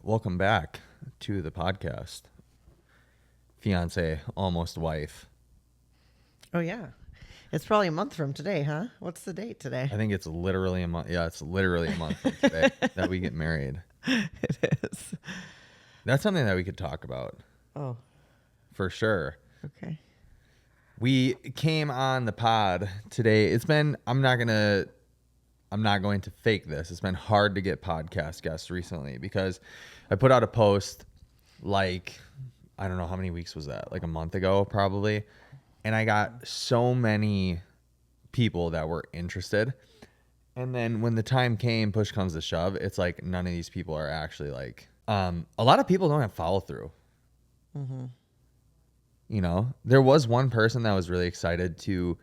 Welcome back to the podcast. Fiance, almost wife. Oh, yeah. It's probably a month from today, huh? What's the date today? I think it's literally a month. Yeah, it's literally a month from today that we get married. It is. That's something that we could talk about Oh, for sure. okay. We came on the pod today. I'm not going to fake this. It's been hard to get podcast guests recently because I put out a post I don't know how many weeks was that? Like a month ago, probably. And I got so many people that were interested. And then when the time came, push comes to shove, it's like none of these people are actually a lot of people don't have follow through. Mm-hmm. You know, there was one person that was really excited to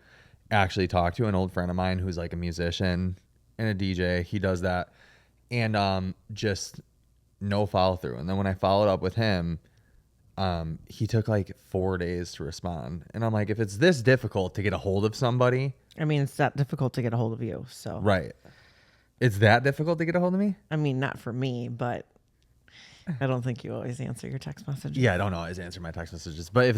actually talk to, an old friend of mine who's like a musician and a DJ. He does that. And just no follow through. And then when I followed up with him, he took like 4 days to respond. And I'm like, if it's this difficult to get a hold of somebody. I mean, it's that difficult to get a hold of you, so. Right. It's that difficult to get a hold of me? I mean, not for me, but I don't think you always answer your text messages. Yeah, I don't always answer my text messages. But if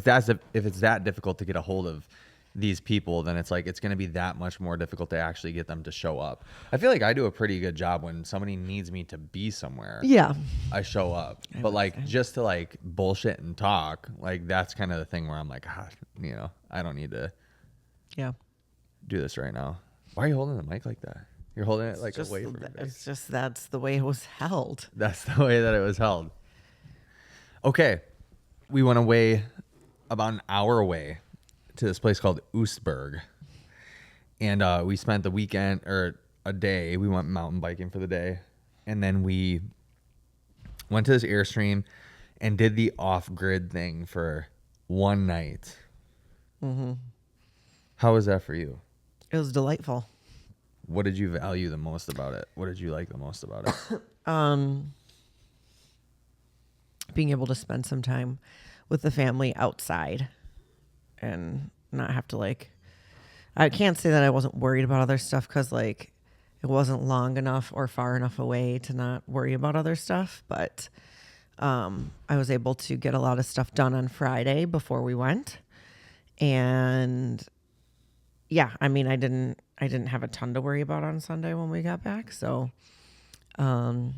it's that difficult to get a hold of these people, then it's like it's going to be that much more difficult to actually get them to show up. I feel like I do a pretty good job when somebody needs me to be somewhere. Yeah. I show up. But like just to like bullshit and talk, like that's kind of the thing where I'm like, I don't need to do this right now. Why are you holding the mic like that? You're holding it like away from your face. It's just that's the way it was held. That's the way that it was held. Okay. We went away about an hour away to this place called Oostburg. And we spent the weekend or a day. We went mountain biking for the day. And then we went to this Airstream and did the off-grid thing for one night. Mm-hmm. How was that for you? It was delightful. What did you value the most about it? What did you like the most about it? Being able to spend some time with the family outside and not have to I can't say that I wasn't worried about other stuff because it wasn't long enough or far enough away to not worry about other stuff. But I was able to get a lot of stuff done on Friday before we went. And yeah, I mean, I didn't have a ton to worry about on Sunday when we got back. So I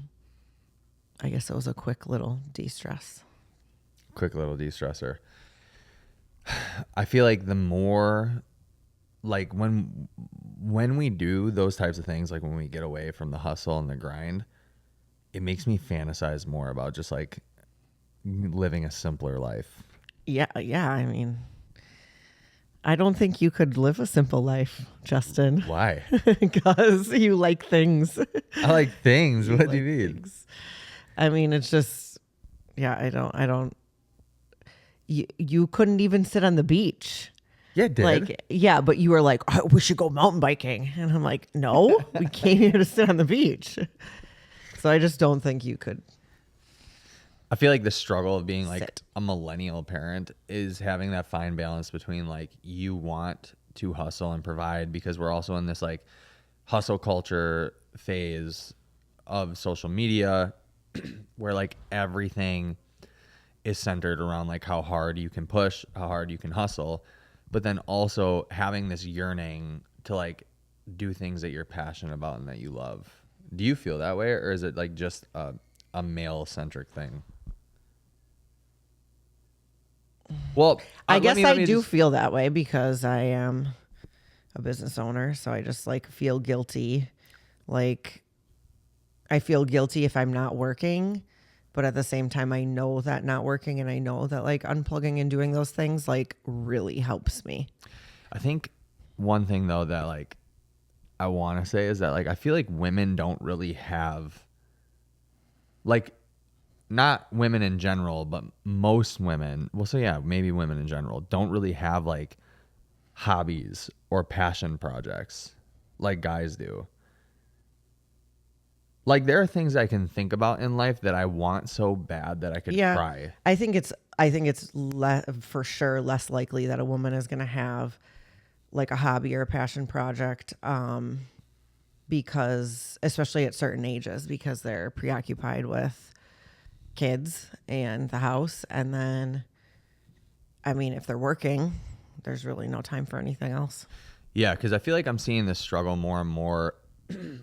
guess it was a quick little de-stress. Quick little de-stressor. I feel like the more when we do those types of things, like when we get away from the hustle and the grind, it makes me fantasize more about just living a simpler life. Yeah. I mean, I don't think you could live a simple life, Justin. Why? Because you like things. I like things. What do you mean? Things. I mean, it's just, yeah, I don't. You couldn't even sit on the beach. Yeah, it did. Yeah, but you were like, oh, we should go mountain biking. And I'm like, no, we came here to sit on the beach. So I just don't think you could. I feel like the struggle of being Sit. a millennial parent is having that fine balance between you want to hustle and provide, because we're also in this hustle culture phase of social media where everything is centered around how hard you can push, how hard you can hustle, but then also having this yearning to do things that you're passionate about and that you love. Do you feel that way, or is it just a male centric thing? Well, I guess I do feel that way because I am a business owner. So I just feel guilty. I feel guilty if I'm not working, but at the same time, I know that not working and I know that unplugging and doing those things really helps me. I think one thing though that I want to say is that I feel like women don't really have not women in general, but most women, well, so yeah, maybe women in general don't really have hobbies or passion projects like guys do. There are things I can think about in life that I want so bad that I could try. I think it's for sure less likely that a woman is going to have a hobby or a passion project, because especially at certain ages, because they're preoccupied with kids and the house. And then, I mean, if they're working, there's really no time for anything else. Yeah, because I feel like I'm seeing this struggle more and more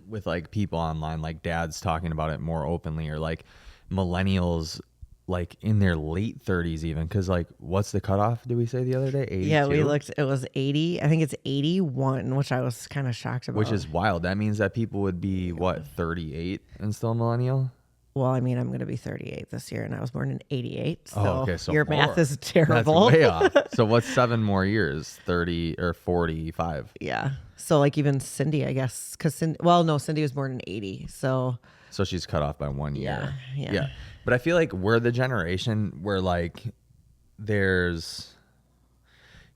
with like people online, like dads talking about it more openly, or like millennials like in their late 30s even, because like what's the cutoff, did we say the other day? 82? Yeah, we looked, it was 80. I think it's 81, which I was kind of shocked about. Which is wild. That means that people would be, what, 38 and still millennial? Well, I mean, I'm going to be 38 this year, and I was born in 88. So, Oh, okay, so your more. math is terrible. That's way off. So what's 7 more years? 30 or 45? Yeah. So like even Cindy, I guess, because Cindy was born in 80. So she's cut off by 1 year. Yeah. But I feel like we're the generation where like there's,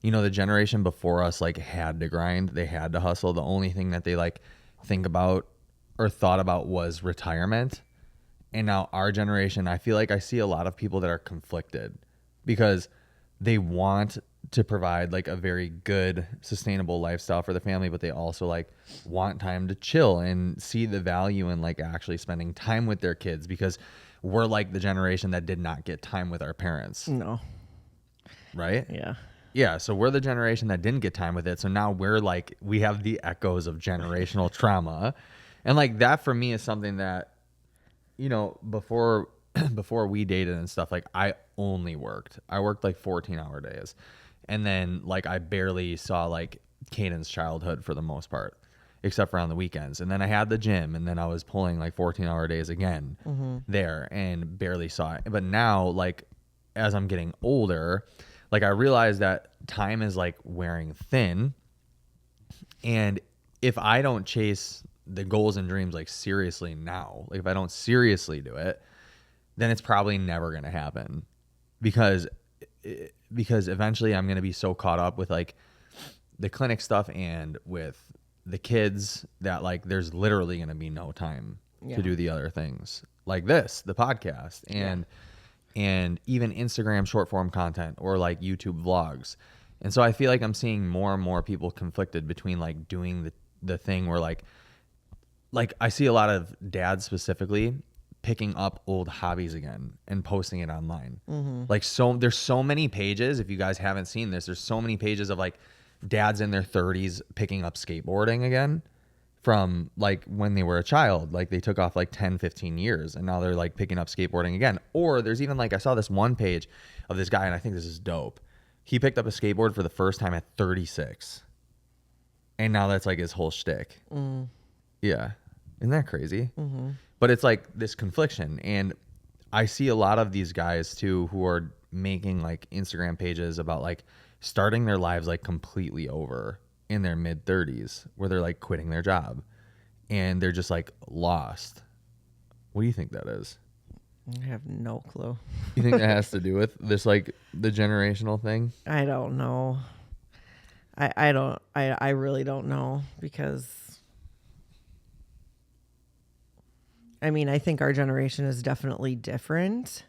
the generation before us like had to grind. They had to hustle. The only thing that they like think about or thought about was retirement. And now our generation, I feel like I see a lot of people that are conflicted because they want to provide like a very good, sustainable lifestyle for the family, but they also like want time to chill and see the value in like actually spending time with their kids, because we're like the generation that did not get time with our parents. No. Right? Yeah. Yeah. So we're the generation that didn't get time with it. So now we're like, we have the echoes of generational trauma. And like that for me is something that, before we dated and stuff, like I worked like 14-hour days. And then like I barely saw like Caden's childhood for the most part, except for on the weekends. And then I had the gym, and then I was pulling like 14-hour days again there and barely saw it. But now, like as I'm getting older, like I realize that time is like wearing thin. And if I don't chase the goals and dreams like seriously now, like if I don't seriously do it, then it's probably never going to happen, because eventually I'm going to be so caught up with like the clinic stuff and with the kids that like there's literally going to be no time to do the other things like this, the podcast, and even Instagram short form content or like YouTube vlogs. And so I feel like I'm seeing more and more people conflicted between like doing the thing where like I see a lot of dads specifically picking up old hobbies again and posting it online. Like there's so many pages. If you guys haven't seen this, there's so many pages of like dads in their 30s picking up skateboarding again from like when they were a child. Like they took off like 10, 15 years and now they're like picking up skateboarding again. Or there's even like, I saw this one page of this guy and I think this is dope. He picked up a skateboard for the first time at 36. And now that's like his whole shtick. Yeah. Isn't that crazy? But it's like this confliction. And I see a lot of these guys too who are making like Instagram pages about like starting their lives like completely over in their mid 30s, where they're like quitting their job and they're just like lost. What do you think that is? I have no clue. You think that has to do with this, like the generational thing? I don't know. I really don't know, because I mean, I think our generation is definitely different.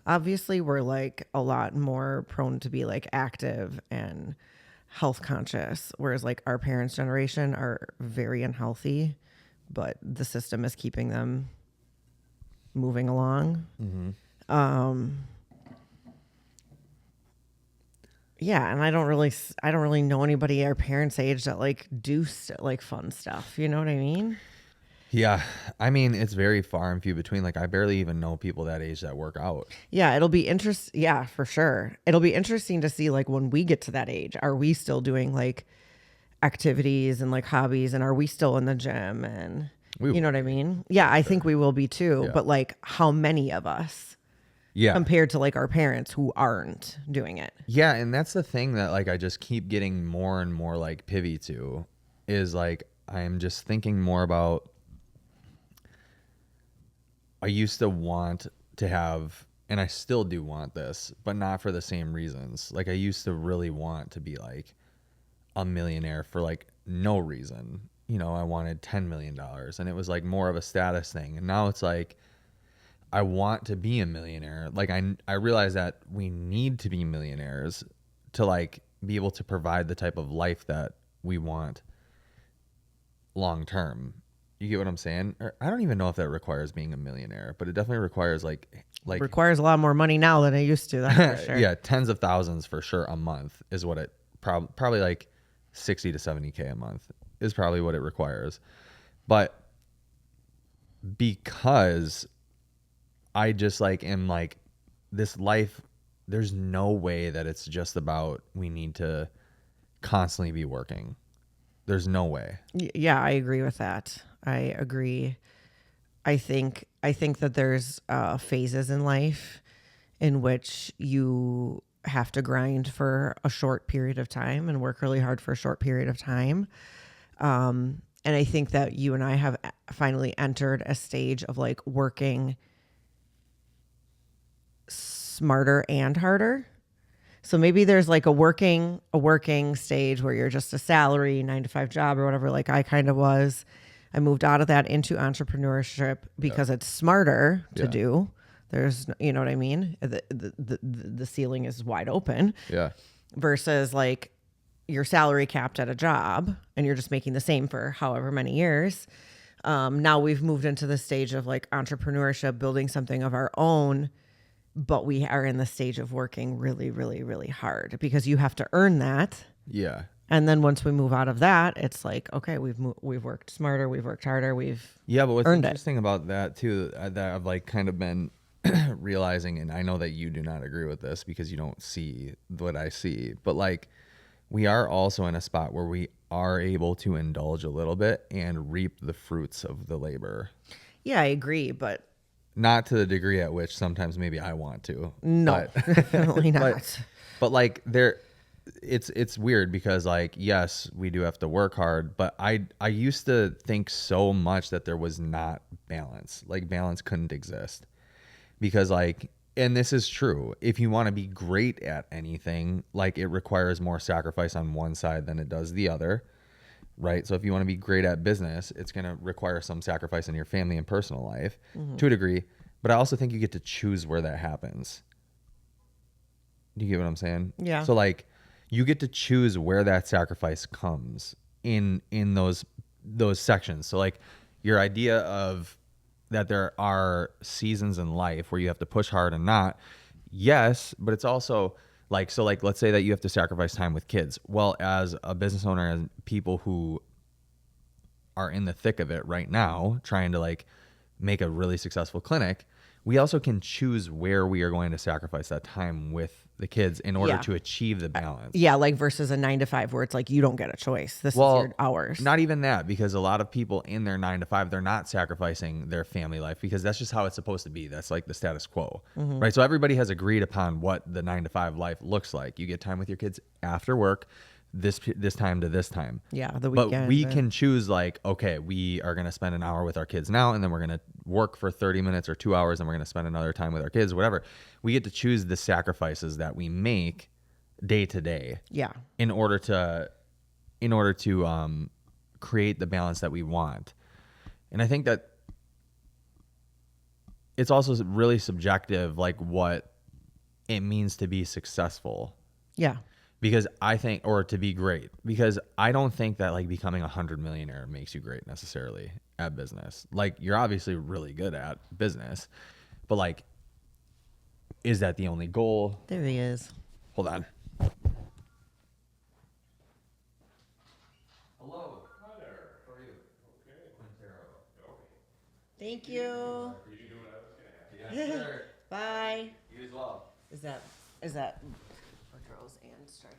Obviously, we're like a lot more prone to be like active and health conscious, whereas like our parents' generation are very unhealthy, but the system is keeping them moving along. Yeah, and I don't really know anybody our parents' age that like do like fun stuff. You know what I mean? Yeah. I mean, it's very far and few between. Like I barely even know people that age that work out. Yeah, it'll be interesting. Yeah, for sure. It'll be interesting to see like when we get to that age, are we still doing like activities and like hobbies, and are we still in the gym, and you know what I mean? Yeah, I think we will be too. Yeah. But like how many of us? Yeah. Compared to like our parents who aren't doing it. Yeah, and that's the thing that like I just keep getting more and more like pivy to, is like I'm just thinking more about, I used to want to have, and I still do want this, but not for the same reasons. Like I used to really want to be like a millionaire for like no reason. I wanted $10 million, and it was like more of a status thing. And now it's like, I want to be a millionaire. Like I realize that we need to be millionaires to like be able to provide the type of life that we want long term. You get what I'm saying? Or, I don't even know if that requires being a millionaire, but it definitely requires like Requires a lot more money now than it used to. That's for sure. yeah, tens of thousands for sure a month is what it probably like 60 to 70K a month is probably what it requires. But because I just like am like this life, there's no way that it's just about we need to constantly be working. There's no way. Yeah, I agree with that. I agree. I think that there's phases in life in which you have to grind for a short period of time and work really hard for a short period of time. And I think that you and I have finally entered a stage of like working smarter and harder. So maybe there's like a working stage where you're just a salary 9 to 5 job or whatever. Like I kind of was. I moved out of that into entrepreneurship because it's smarter to do. There's, you know what I mean? The ceiling is wide open. Yeah. Versus like your salary capped at a job and you're just making the same for however many years. Now we've moved into the stage of like entrepreneurship, building something of our own, but we are in the stage of working really, really, really hard because you have to earn that. Yeah. And then once we move out of that, it's like, okay, we've worked smarter, we've worked harder, but what's interesting about that too, that I've like kind of been realizing, and I know that you do not agree with this because you don't see what I see, but like we are also in a spot where we are able to indulge a little bit and reap the fruits of the labor. Yeah, I agree, but not to the degree at which sometimes maybe I want to. No, definitely not. But like it's weird because like, yes, we do have to work hard, but I used to think so much that there was not balance. Like balance couldn't exist because like, and this is true. If you want to be great at anything, like it requires more sacrifice on one side than it does the other. Right. So if you want to be great at business, it's going to require some sacrifice in your family and personal life to a degree. But I also think you get to choose where that happens. Do you get what I'm saying? Yeah. So like you get to choose where that sacrifice comes in those sections. So like your idea of that there are seasons in life where you have to push hard and not. Yes, but it's also like, so like, let's say that you have to sacrifice time with kids. Well, as a business owner, as people who are in the thick of it right now, trying to like make a really successful clinic, we also can choose where we are going to sacrifice that time with the kids in order to achieve the balance. Yeah, like versus a 9 to 5 where it's like you don't get a choice. This is your hours. Not even that, because a lot of people in their 9 to 5, they're not sacrificing their family life because that's just how it's supposed to be. That's like the status quo, right? So everybody has agreed upon what the 9 to 5 life looks like. You get time with your kids after work, this time to this time. Yeah, the weekend. But we can choose like, okay, we are going to spend an hour with our kids now, and then we're going to work for 30 minutes or 2 hours, and we're going to spend another time with our kids, whatever. We get to choose the sacrifices that we make day to day. Yeah. In order to create the balance that we want. And I think that it's also really subjective, like what it means to be successful. Yeah. Because I think, or to be great, because I don't think that like becoming 100 millionaire makes you great necessarily at business. Like you're obviously really good at business, but like, is that the only goal? There he is. Hold on. Hello. Hi there. How are you? Okay. Quintero. Okay. Thank you. Are you doing what I was gonna ask? Yeah, sure. Bye. You as well. Is that Woodrow's and Striker?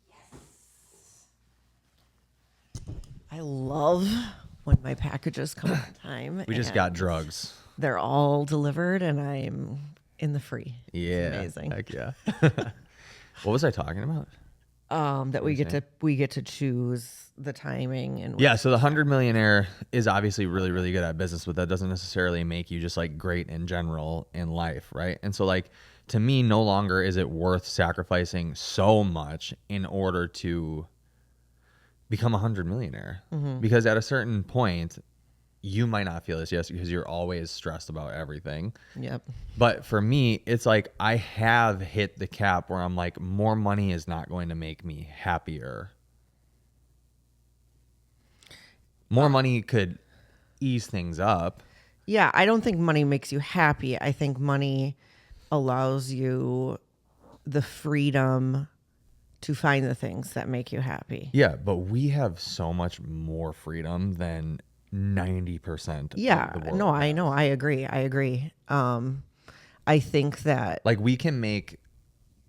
Yes. I love when my packages come on time. We just got drugs. They're all delivered and I'm in the free. Yeah. It's amazing. Heck yeah. What was I talking about? That we get to choose the timing and Yeah, so the 100 millionaire is obviously really, really good at business, but that doesn't necessarily make you just like great in general in life, right? And so like to me, no longer is it worth sacrificing so much in order to become a 100 millionaire. Because at a certain point, you might not feel this, yes, because you're always stressed about everything. Yep. But for me, it's like I have hit the cap where I'm like, more money is not going to make me happier. More money could ease things up. Yeah, I don't think money makes you happy. I think money allows you the freedom to find the things that make you happy. Yeah, but we have so much more freedom than 90% Yeah, of the world no, I has. know. I agree. I think that, Like, we can make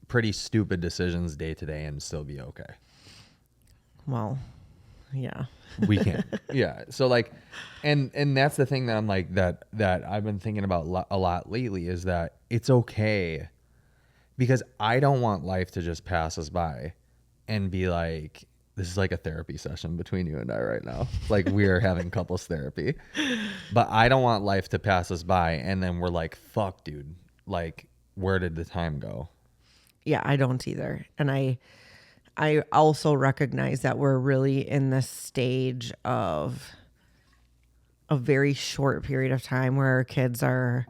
pretty stupid decisions day to day and still be okay. well, yeah. We can. Yeah. So like, and that's the thing that I'm like, that I've been thinking about a lot lately, is that it's okay, because I don't want life to just pass us by and be like, this is like a therapy session between you and I right now. Like, we're having couples therapy, but I don't want life to pass us by and then we're like, fuck, dude, like, where did the time go? Yeah, I don't either. And I also recognize that we're really in this stage of a very short period of time where our kids are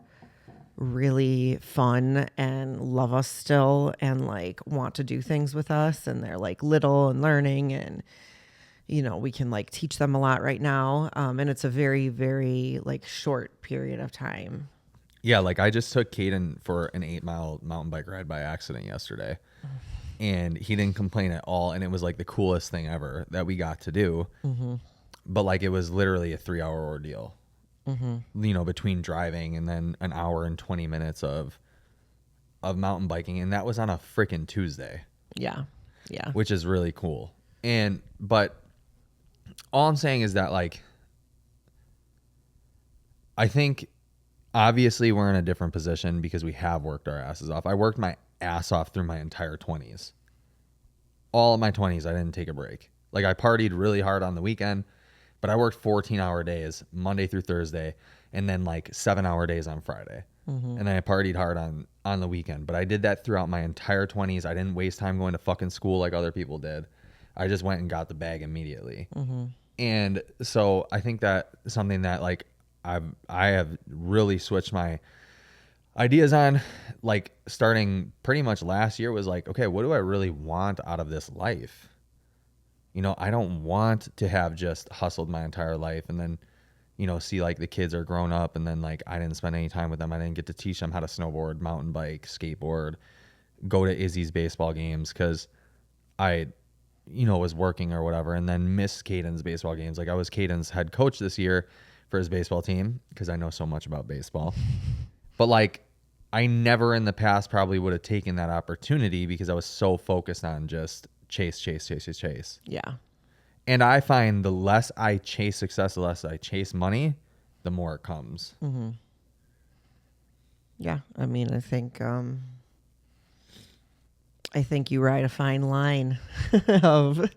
really fun and love us still and like want to do things with us, and they're like little and learning, and you know, we can like teach them a lot right now, and it's a very, very like short period of time. Yeah, like I just took Caden for an 8-mile mountain bike ride by accident yesterday, and he didn't complain at all, and it was like the coolest thing ever that we got to do. But like, it was literally a 3-hour ordeal, you know, between driving and then an hour and 20 minutes of mountain biking, and that was on a freaking Tuesday. Yeah. Which is really cool. But all I'm saying is that, like, I think obviously we're in a different position because we have worked our asses off. I worked my ass off through my entire 20s. All of my 20s, I didn't take a break. Like, I partied really hard on the weekend, but I worked 14-hour days, Monday through Thursday, and then like 7-hour days on Friday. And then I partied hard on the weekend. But I did that throughout my entire 20s. I didn't waste time going to fucking school like other people did. I just went and got the bag immediately. And so I think that something that like I have really switched my ideas on, like starting pretty much last year, was like, okay, what do I really want out of this life? You know, I don't want to have just hustled my entire life and then, you know, see like the kids are grown up and then like I didn't spend any time with them. I didn't get to teach them how to snowboard, mountain bike, skateboard, go to Izzy's baseball games because I, you know, was working or whatever, and then miss Caden's baseball games. Like, I was Caden's head coach this year for his baseball team because I know so much about baseball. But like, I never in the past probably would have taken that opportunity because I was so focused on just chase. Yeah. And I find the less I chase success, the less I chase money, the more it comes. Yeah. I mean, I think you ride a fine line of,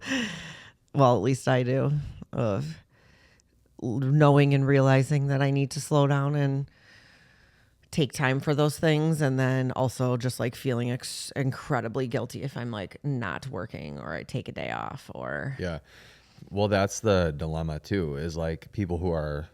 well, at least I do, of knowing and realizing that I need to slow down and take time for those things, and then also just like feeling incredibly guilty if I'm like not working or I take a day off or Yeah. Well, that's the dilemma too, is like people who are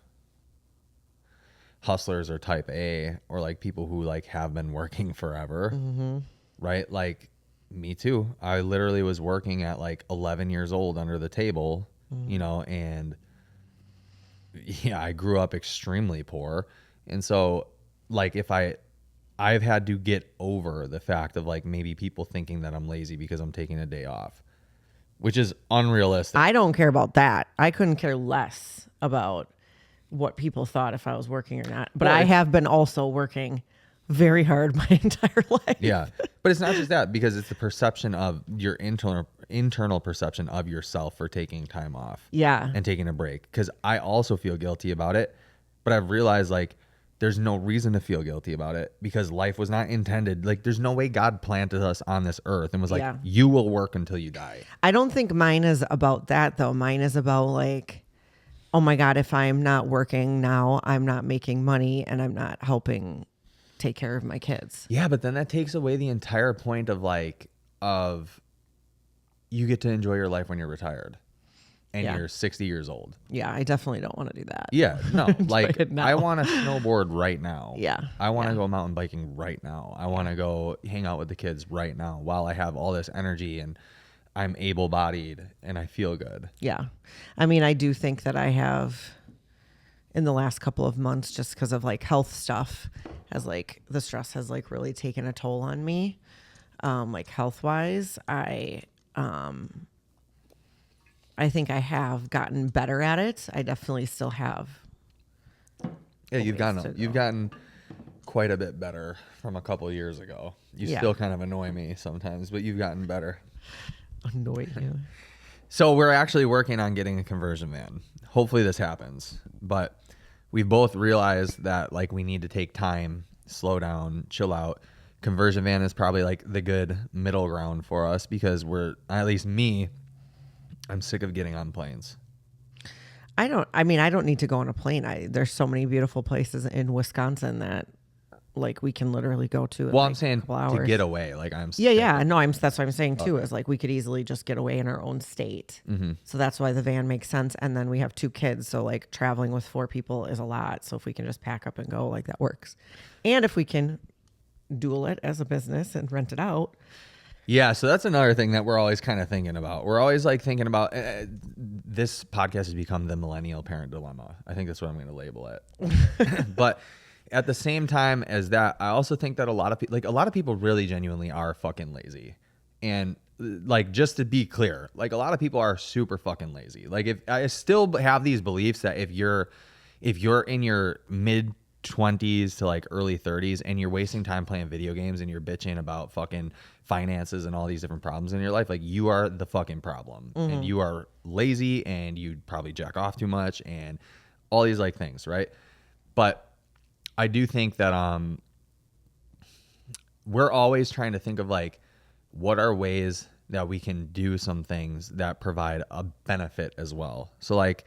hustlers or type A, or like people who like have been working forever, right? Like me too. I literally was working at like 11 years old under the table, you know, and yeah, I grew up extremely poor. And so like I've had to get over the fact of like maybe people thinking that I'm lazy because I'm taking a day off, which is unrealistic. I don't care about that. I couldn't care less about what people thought if I was working or not. But Well, I have been also working very hard my entire life. Yeah. But it's not just that, because it's the perception of your internal perception of yourself for taking time off. Yeah. And taking a break. Because I also feel guilty about it. But I've realized like there's no reason to feel guilty about it, because life was not intended. Like, there's no way God planted us on this earth and was like, you will work until you die. I don't think mine is about that though. Mine is about like, oh my God, if I'm not working now, I'm not making money and I'm not helping take care of my kids. Yeah, but then that takes away the entire point of like, of you get to enjoy your life when you're retired and you're 60 years old. Yeah, I definitely don't want to do that. Yeah, no, like it now. I want to snowboard right now. Yeah. I want to go mountain biking right now. I want to go hang out with the kids right now while I have all this energy, and I'm able-bodied and I feel good. Yeah. I mean, I do think that I have in the last couple of months, just because of like health stuff, has like the stress has like really taken a toll on me. Like health wise, I think I have gotten better at it. I definitely still have. Yeah, you've ways to go. gotten quite a bit better from a couple years ago. You Yeah. still kind of annoy me sometimes, but you've gotten better. Annoy you. So we're actually working on getting a conversion van. Hopefully this happens, but we've both realized that like we need to take time, slow down, chill out. Conversion van is probably like the good middle ground for us because at least me, I'm sick of getting on planes. I don't need to go on a plane. There's so many beautiful places in Wisconsin that like we can literally go to. In Well, like I'm saying a couple to hours. get away. Like I'm Yeah, sick yeah. of- No, that's what I'm saying too. Okay. Is like we could easily just get away in our own state. Mm-hmm. So that's why the van makes sense. And then we have 2 kids, so like traveling with 4 people is a lot. So if we can just pack up and go, like that works. And if we can dual it as a business and rent it out. Yeah, so that's another thing that we're always kind of thinking about. We're always like thinking about this podcast has become the Millennial Parent Dilemma. I think that's what I'm going to label it. But at the same time as that, I also think that a lot of people really genuinely are fucking lazy. And like just to be clear, like a lot of people are super fucking lazy. Like if I still have these beliefs that if you're in your mid 20s to like early 30s and you're wasting time playing video games and you're bitching about fucking finances and all these different problems in your life, like you are the fucking problem. And you are lazy and you probably jack off too much and all these like things, right? But I do think that we're always trying to think of like what are ways that we can do some things that provide a benefit as well. So like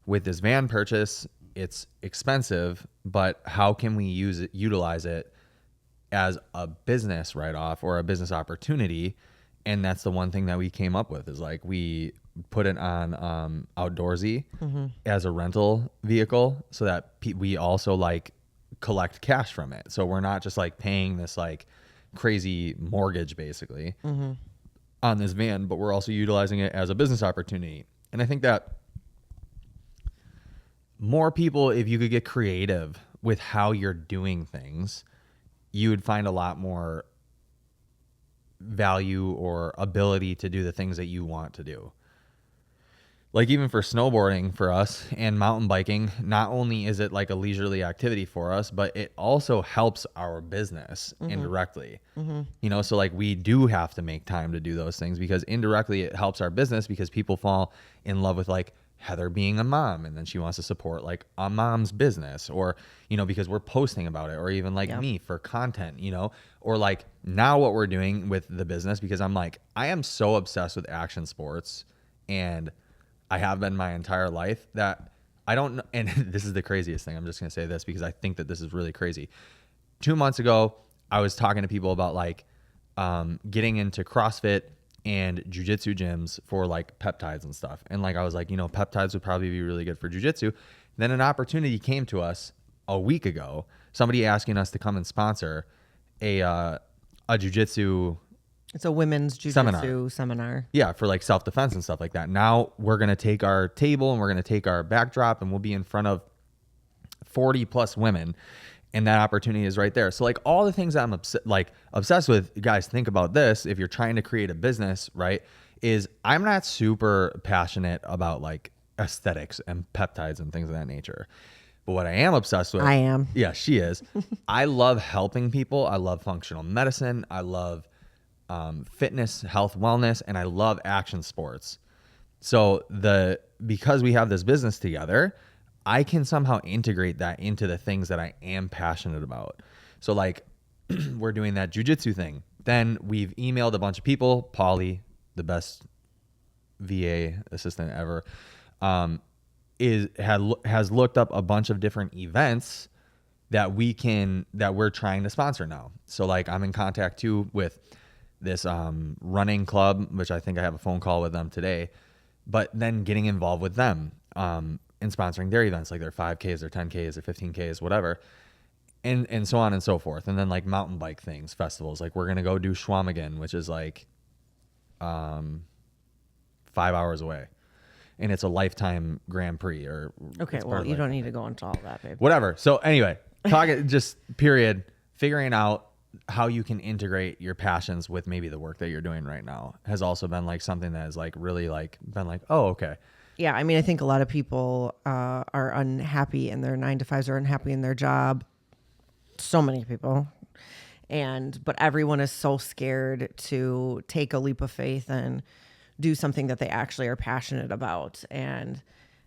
with this van purchase, it's expensive, but how can we utilize it as a business write-off or a business opportunity? And that's the one thing that we came up with is like we put it on Outdoorsy as a rental vehicle so that we also like collect cash from it. So we're not just like paying this like crazy mortgage basically on this van, but we're also utilizing it as a business opportunity. And I think that more people, if you could get creative with how you're doing things, you would find a lot more value or ability to do the things that you want to do. Like even for snowboarding for us and mountain biking, not only is it like a leisurely activity for us, but it also helps our business indirectly. You know, so like we do have to make time to do those things because indirectly it helps our business because people fall in love with like Heather being a mom and then she wants to support like a mom's business or, you know, because we're posting about it or even like me for content, you know, or like now what we're doing with the business because I'm like, I am so obsessed with action sports and I have been my entire life that I don't know. And this is the craziest thing. I'm just going to say this because I think that this is really crazy. 2 months ago, I was talking to people about like getting into CrossFit and jujitsu gyms for like peptides and stuff. And like, I was like, you know, peptides would probably be really good for jujitsu. Then an opportunity came to us a week ago, somebody asking us to come and sponsor a jujitsu. It's a women's jiu-jitsu seminar. Yeah, for like self-defense and stuff like that. Now we're going to take our table and we're going to take our backdrop and we'll be in front of 40 plus women. And that opportunity is right there. So like all the things that I'm obsessed with, guys, think about this. If you're trying to create a business, right, is I'm not super passionate about like aesthetics and peptides and things of that nature. But what I am obsessed with. I am. Yeah, she is. I love helping people. I love functional medicine. I love fitness, health, wellness, and I love action sports. So because we have this business together, I can somehow integrate that into the things that I am passionate about. So like we're doing that jujitsu thing. Then we've emailed a bunch of people. Polly, the best VA assistant ever, has looked up a bunch of different events that we're trying to sponsor now. So like I'm in contact too with this running club, which I think I have a phone call with them today, but then getting involved with them and sponsoring their events, like their 5Ks, their 10Ks, their 15Ks, whatever, and so on and so forth. And then like mountain bike things, festivals, like we're going to go do Schwamigan, which is like 5 hours away, and it's a lifetime Grand Prix or Okay, it's part well, of you life. don't need to go into all that, babe. Whatever. So anyway, just period, figuring out how you can integrate your passions with maybe the work that you're doing right now has also been like something that has like really like been like, oh, okay. Yeah, I mean, I think a lot of people are unhappy in their 9-to-5s, are unhappy in their job. So many people. But everyone is so scared to take a leap of faith and do something that they actually are passionate about. And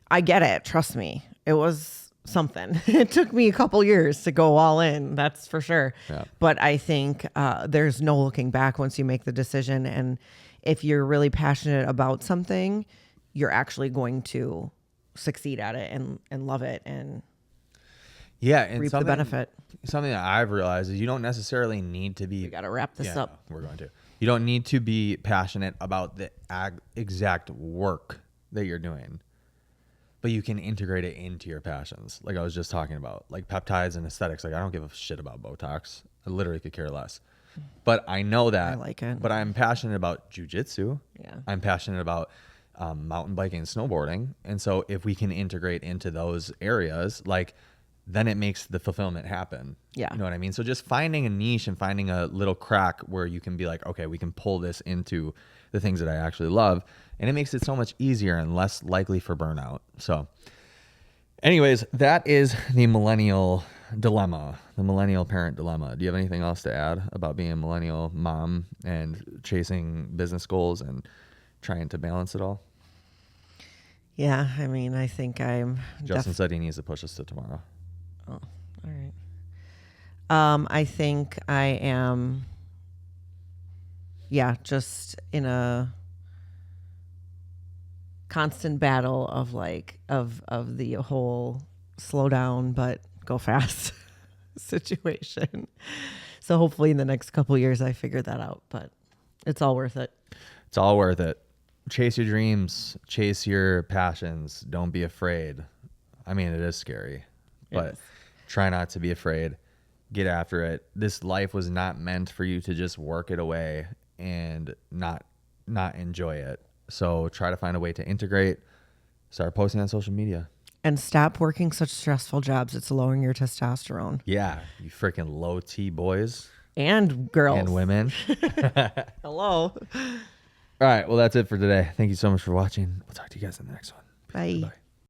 I get it. Trust me. It was something. It took me a couple years to go all in. That's for sure. Yeah. But I think there's no looking back once you make the decision. And if you're really passionate about something, you're actually going to succeed at it and love it and Yeah, and reap the benefit. Something that I've realized is you don't necessarily need to be. We got to wrap this Yeah, up. no, we're going to. You don't need to be passionate about the exact work that you're doing, but you can integrate it into your passions. Like I was just talking about, like peptides and aesthetics. Like I don't give a shit about Botox. I literally could care less. But I know that. I like it. But I'm passionate about jujitsu. Yeah. I'm passionate about mountain biking and snowboarding. And so if we can integrate into those areas, like then it makes the fulfillment happen. Yeah. You know what I mean? So just finding a niche and finding a little crack where you can be like, okay, we can pull this into the things that I actually love. And it makes it so much easier and less likely for burnout. So anyways, that is the millennial dilemma, the millennial parent dilemma. Do you have anything else to add about being a millennial mom and chasing business goals and trying to balance it all? Yeah, I mean, I think I'm. Justin said he needs to push us to tomorrow. Oh, all right. I think I am. Yeah, just in a constant battle of of the whole slow down but go fast situation. So hopefully in the next couple of years I figure that out, but it's all worth it. It's all worth it. Chase your dreams, chase your passions. Don't be afraid. I mean, it is scary, but try not to be afraid. Get after it. This life was not meant for you to just work it away and not enjoy it. So try to find a way to integrate. Start posting on social media. And stop working such stressful jobs. It's lowering your testosterone. Yeah, you freaking low T boys And girls. and women. Hello. All right, well, that's it for today. Thank you so much for watching. We'll talk to you guys in the next one. Bye. Bye.